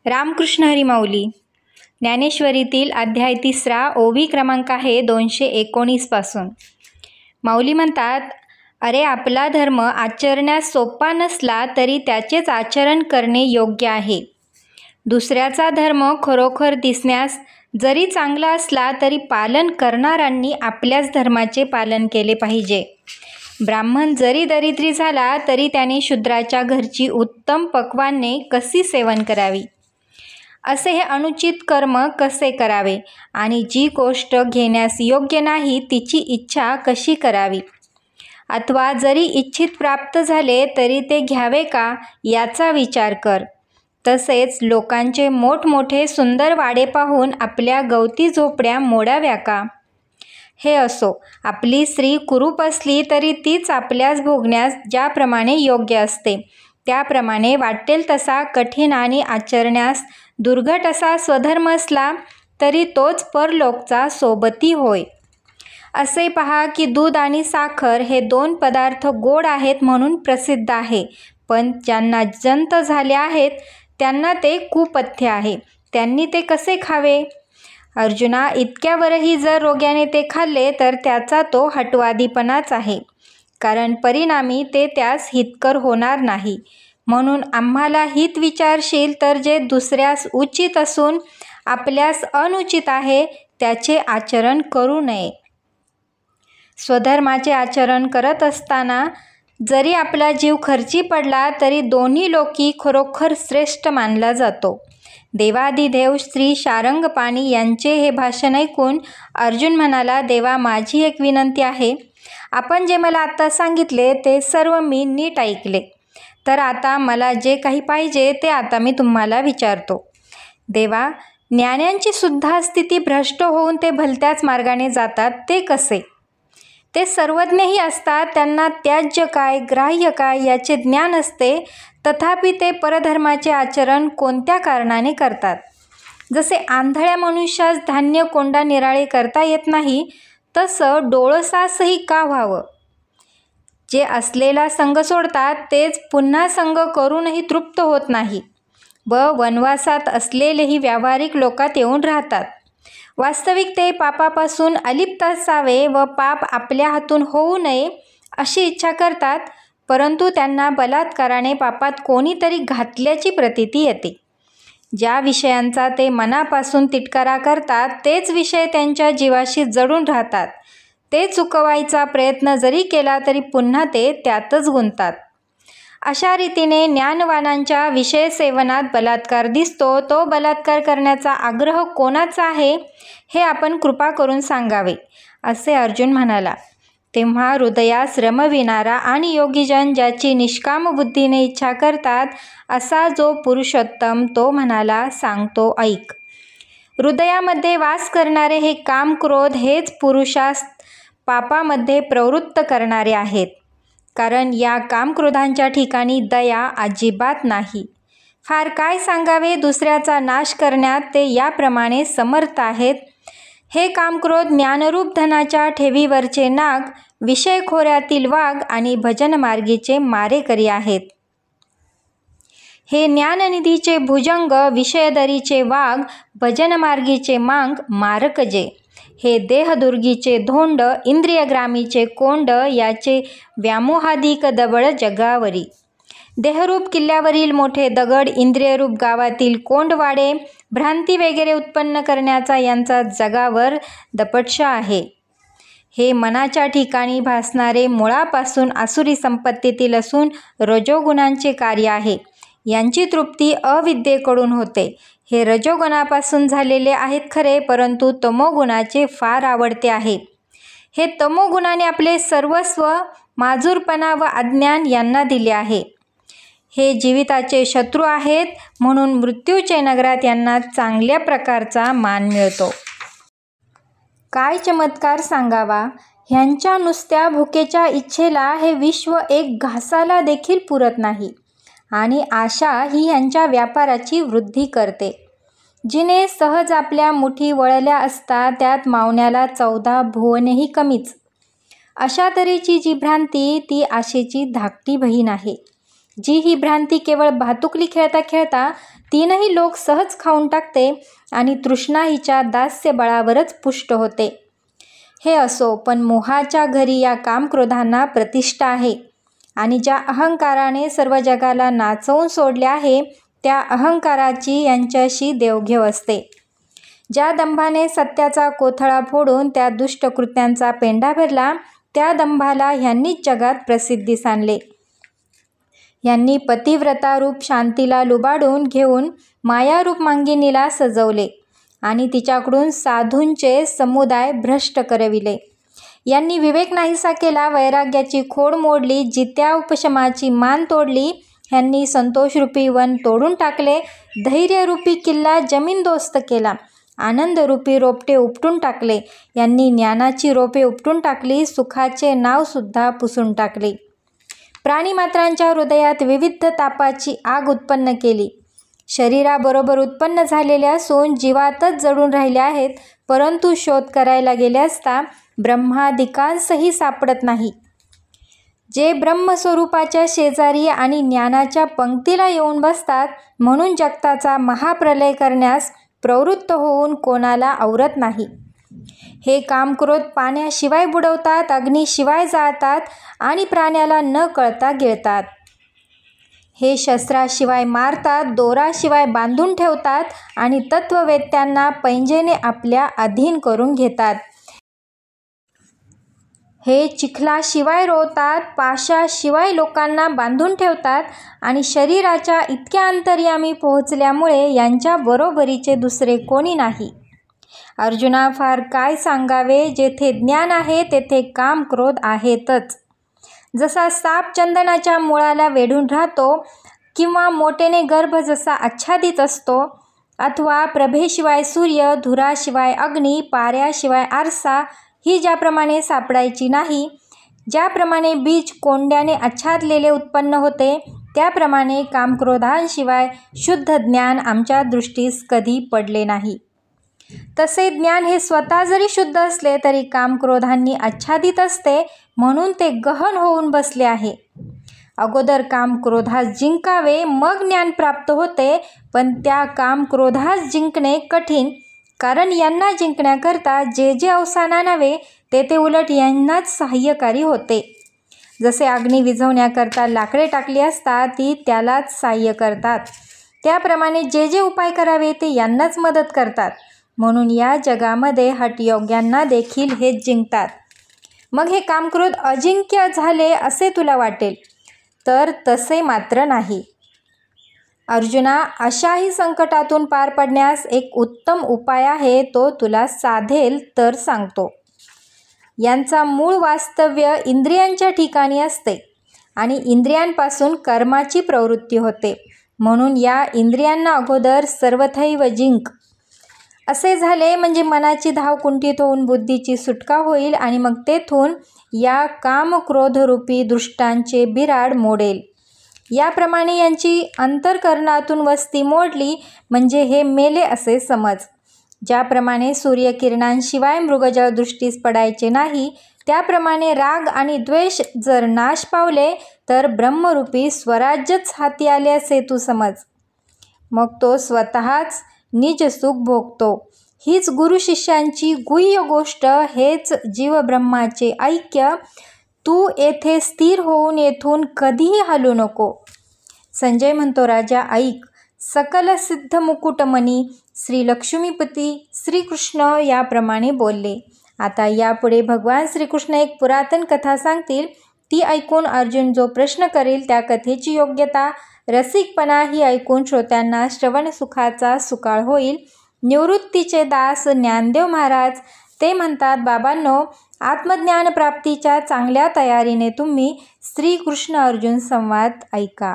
रामकृष्ण हरी माऊली. ज्ञानेश्वरीतील अध्याय 3 ओवी क्रमांक आहे 219 पासून. माऊली म्हणतात, अरे आपला धर्म आचरण्यास सोपा नसला तरी त्याचेच आचरण करणे योग्य आहे. दुसऱ्याचा धर्म खरोखर दिसण्यास जरी चांगला असला तरी पालन करणाऱ्यांनी आपल्याच धर्माचे पालन केले पाहिजे. ब्राह्मण जरी दरिद्री झाला तरी त्याने शूद्राच्या घरची उत्तम पक्वान्ने कशी सेवन करावी, असे हे अनुचित कर्म कसे करावे आणि जी गोष्ट घेण्यास योग्य नाही तिची इच्छा कशी करावी, अथवा जरी इच्छित प्राप्त झाले तरी ते घ्यावे का याचा विचार कर. तसेच लोकांचे मोठमोठे सुंदर वाडे पाहून आपल्या गवती झोपड्या मोडाव्या का. हे असो, आपली स्त्री कुरूप असली तरी तीच आपल्यास भोगण्यास ज्याप्रमाणे योग्य असते त्याप्रमाणे वाटेल तसा कठीण आणि आचरण्यास दुर्घट असा स्वधर्म असला तरी तोच परलोकचा सोबती होय. असे पहा की दूध आणि साखर हे 2 पदार्थ गोड आहेत म्हणून प्रसिद्ध आहे, पण ज्यांना जंत झाले आहेत त्यांना ते कुपथ्य आहे. त्यांनी ते कसे खावे. अर्जुना, इतक्यावरही जर रोग्याने ते खाल्ले तर त्याचा तो हटवादीपणाच आहे, कारण परिणामी ते त्यास हितकर होणार नाही. म्हणून आम्हाला हित विचारशील तर जे दुसऱ्यास उचित असून आपल्यास अनुचित आहे त्याचे आचरण करू नये. स्वधर्माचे आचरण करत असताना जरी आपला जीव खर्ची पडला तरी दोन्ही लोकी खरोखर श्रेष्ठ मानला जातो. देवाधिदेव श्री शारंगपाणी यांचे हे भाषण ऐकून अर्जुन म्हणाला, देवा, माझी एक विनंती आहे. आपण जे मला आत्ता सांगितले ते सर्व मी नीट ऐकले, तर आता मला जे काही पाहिजे ते आता मी तुम्हाला विचारतो. देवा, ज्ञान्यांची सुद्धा स्थिती भ्रष्ट होऊन ते भलत्याच मार्गाने जातात ते कसे. ते सर्वज्ञही असतात, त्यांना त्याज्य काय ग्राह्य काय याचे ज्ञान असते, तथापि ते परधर्माचे आचरण कोणत्या कारणाने करतात. जसे आंधळ्या मनुष्यास धान्य कोंडा निराळे करता येत नाही तसं डोळसासही का व्हावं. जे असलेला संग सोडतात तेच पुन्हा संग करूनही तृप्त होत नाही व वनवासात असलेलेही व्यावहारिक लोकात येऊन राहतात. वास्तविक ते पापापासून अलिप्त असावे व पाप आपल्या हातून होऊ नये अशी इच्छा करतात, परंतु त्यांना बलात्काराने पापात कोणीतरी घातल्याची प्रतीती येते. ज्या विषयांचा ते मनापासून तिटकारा करतात तेच विषय त्यांच्या जीवाशी जडून राहतात. ते चुकवायचा प्रयत्न जरी केला तरी पुन्हा ते त्यातच गुंततात. अशा रीतीने ज्ञानवानांच्या विषय सेवनात बलात्कार दिसतो. तो बलात्कार करण्याचा आग्रह कोणाचा आहे हे आपण कृपा करून सांगावे, असे अर्जुन म्हणाला. तेव्हा हृदयास रमविणारा आणि योगीजन ज्याची निष्काम बुद्धीने इच्छा करतात असा जो पुरुषोत्तम तो म्हणाला, सांगतो ऐक. हृदयामध्ये वास करणारे हे काम क्रोध हेच पुरुषास पापामध्ये प्रवृत्त करणारे आहेत, कारण या कामक्रोधांच्या ठिकाणी दया अजिबात नाही. फार काय सांगावे, दुसऱ्याचा नाश करण्यात ते याप्रमाणे समर्थ आहेत. हे कामक्रोध ज्ञानरूप धनाच्या ठेवीवरचे नाग, विषय खोऱ्यातील वाघ आणि भजनमार्गीचे मारेकरी आहेत. हे ज्ञाननिधीचे भुजंग, विषयदरीचे वाघ, भजनमार्गीचे मांग, मारकजे. हे देहदुर्गीचे धोंड, इंद्रियग्रामीचे कोंड, याचे व्यामोहाधिक दबळ जगावरी. देहरूप किल्ल्यावरील मोठे दगड, इंद्रियरूप गावातील कोंडवाडे, भ्रांती वगैरे उत्पन्न करण्याचा यांचा जगावर दपटशा आहे. हे मनाच्या ठिकाणी भासणारे मुळापासून आसुरी संपत्तीतील असून रजोगुणांचे कार्य आहे. यांची तृप्ती अविद्येकडून होते. हे रजोगुणापासून झालेले आहेत खरे, परंतु तमोगुणाचे फार आवडते आहे. हे तमोगुणाने आपले सर्वस्व, माजूरपणा व अज्ञान यांना दिले आहे. हे जीविताचे शत्रू आहेत, म्हणून मृत्यूचे नगरात यांना चांगल्या प्रकारचा मान मिळतो. काय चमत्कार सांगावा. ह्यांच्या नुसत्या भुकेच्या इच्छेला हे विश्व एक घासाला देखील पुरत नाही आणि आशा ही यांच्या व्यापाराची वृद्धी करते. जिने सहज आपल्या मुठी वळल्या असता त्यात मावण्याला 14 भुवनेही कमीच. अशा तऱ्हेची जी भ्रांती ती आशेची धाकटी बहीण आहे. जी ही भ्रांती केवळ भातुकली खेळता खेळता तीनही लोक सहज खाऊन टाकते आणि तृष्णा हिच्या दास्य बळावरच पुष्ट होते. हे असो, पण मोहाच्या घरी या कामक्रोधांना प्रतिष्ठा आहे आणि ज्या अहंकाराने सर्व जगाला नाचवून सोडले आहे त्या अहंकाराची यांच्याशी देवघेव असते. ज्या दंभाने सत्याचा कोथळा फोडून त्या दुष्ट कृत्यांचा पेंढा भरला त्या दंभाला ह्यांनीच जगात प्रसिद्धीस आणले. ह्यांनी पतिव्रतारूप शांतीला लुबाडून घेऊन मायारूप मांगिनीला सजवले आणि तिच्याकडून साधूंचे समुदाय भ्रष्ट करविले. यांनी विवेक नाहीसा केला, वैराग्याची खोड मोडली, जित्या उपशमाची मान तोडली. ह्यांनी संतोषरूपी वन तोडून टाकले, धैर्यरूपी किल्ला जमीनदोस्त केला, आनंदरूपी रोपटे उपटून टाकले. यांनी ज्ञानाची रोपे उपटून टाकली, सुखाचे नावसुद्धा पुसून टाकले. प्राणीमात्रांच्या हृदयात विविध तापाची आग उत्पन्न केली. शरीराबरोबर उत्पन्न झालेले असून जीवातच जडून राहिले आहेत, परंतु शोध करायला गेले असता ब्रह्मादिकांसही सापडत नाही. जे ब्रह्मस्वरूपाच्या शेजारी आणि ज्ञानाच्या पंक्तीला येऊन बसतात म्हणून जगताचा महाप्रलय करण्यास प्रवृत्त होऊन कोणाला आवरत नाही. हे कामक्रोध पाण्याशिवाय बुडवतात, अग्नीशिवाय जाळतात आणि प्राण्याला न कळता गिळतात. हे शस्त्राशिवाय मारतात, दोराशिवाय बांधून ठेवतात आणि तत्ववेत्यांना पैंजेने आपल्या अधीन करून घेतात. हे चिखलाशिवाय रोवतात, पाशाशिवाय लोकांना बांधून ठेवतात आणि शरीराच्या इतक्या अंतर्यामी पोहोचल्यामुळे यांच्या बरोबरीचे दुसरे कोणी नाही. अर्जुना, फार काय सांगावे, जेथे ज्ञान आहे तेथे काम क्रोध आहेतच. जसा साप चंदनाच्या मुळाला वेढून राहतो किंवा मोटेने गर्भ जसा आच्छादित असतो अथवा प्रभेशिवाय सूर्य, धुराशिवाय अग्नी, पाऱ्याशिवाय आरसा ही ज्याप्रमाणे सापडायची नाही, ज्याप्रमाणे बीज कोंड्याने आच्छादलेले उत्पन्न होते त्याप्रमाणे कामक्रोधांशिवाय शुद्ध ज्ञान आमच्या दृष्टीस कधी पडले नाही. तसे ज्ञान हे स्वतः जरी शुद्ध असले तरी कामक्रोधांनी आच्छादित असते, म्हणून ते गहन होऊन बसले आहे. अगोदर कामक्रोधास जिंकावे मग ज्ञान प्राप्त होते, पण त्या कामक्रोधास जिंकणे कठीण, कारण यांना जिंकण्याकरता जे जे अवसान आणावे ते उलट यांनाच सहाय्यकारी होते. जसे अग्नी विझवण्याकरता लाकडे टाकली असता ती त्यालाच सहाय्य करतात, त्याप्रमाणे जे जे उपाय करावे ते यांनाच मदत करतात. म्हणून या जगामध्ये हठयोग्यांना देखील हेच जिंकतात. मग हे कामक्रोध अजिंक्य झाले असे तुला वाटेल, तर तसे मात्र नाही. अर्जुना, अशाही संकटातून पार पडण्यास एक उत्तम उपाय आहे, तो तुला साधेल तर सांगतो. यांचा मूळ वास्तव्य इंद्रियांच्या ठिकाणी असते आणि इंद्रियांपासून कर्माची प्रवृत्ती होते. म्हणून या इंद्रियांना अगोदर सर्वथैव जिंक. असे झाले म्हणजे मनाची धाव कुंठित होऊन बुद्धीची सुटका होईल आणि मग तेथून या कामक्रोधरूपी दुष्टांचे बिराड मोडेल. याप्रमाणे यांची अंतःकरणातून वस्ती मोडली म्हणजे हे मेले असे समज. ज्याप्रमाणे सूर्यकिरणांशिवाय मृगजळ दृष्टीस पडायचे नाही, त्याप्रमाणे राग आणि द्वेष जर नाश पावले तर ब्रह्मरूपी स्वराज्यच हाती आले असे तू समज. मग तो स्वतःच निजसुख भोगतो. हीच गुरु शिष्यांची गुह्य गोष्ट, हेच जीवब्रह्माचे ऐक्य. तू येथे स्थिर होऊन येथून कधीही हलू नको. संजय म्हणतो, राजा ऐक. सकल सिद्ध मुकुटमणी श्री लक्ष्मीपती श्रीकृष्ण याप्रमाणे बोलले. आता यापुढे भगवान श्रीकृष्ण एक पुरातन कथा सांगतील. ती ऐकून अर्जुन जो प्रश्न करेल त्या कथेची योग्यता, रसिकपणा ही ऐकून श्रोत्यांना श्रवणसुखाचा सुकाळ होईल. निवृत्तीचे दास ज्ञानदेव महाराज ते म्हणतात, बाबांनो, आत्मज्ञान प्राप्तीच्या चांगल्या तयारीने तुम्ही श्रीकृष्ण अर्जुन संवाद ऐका.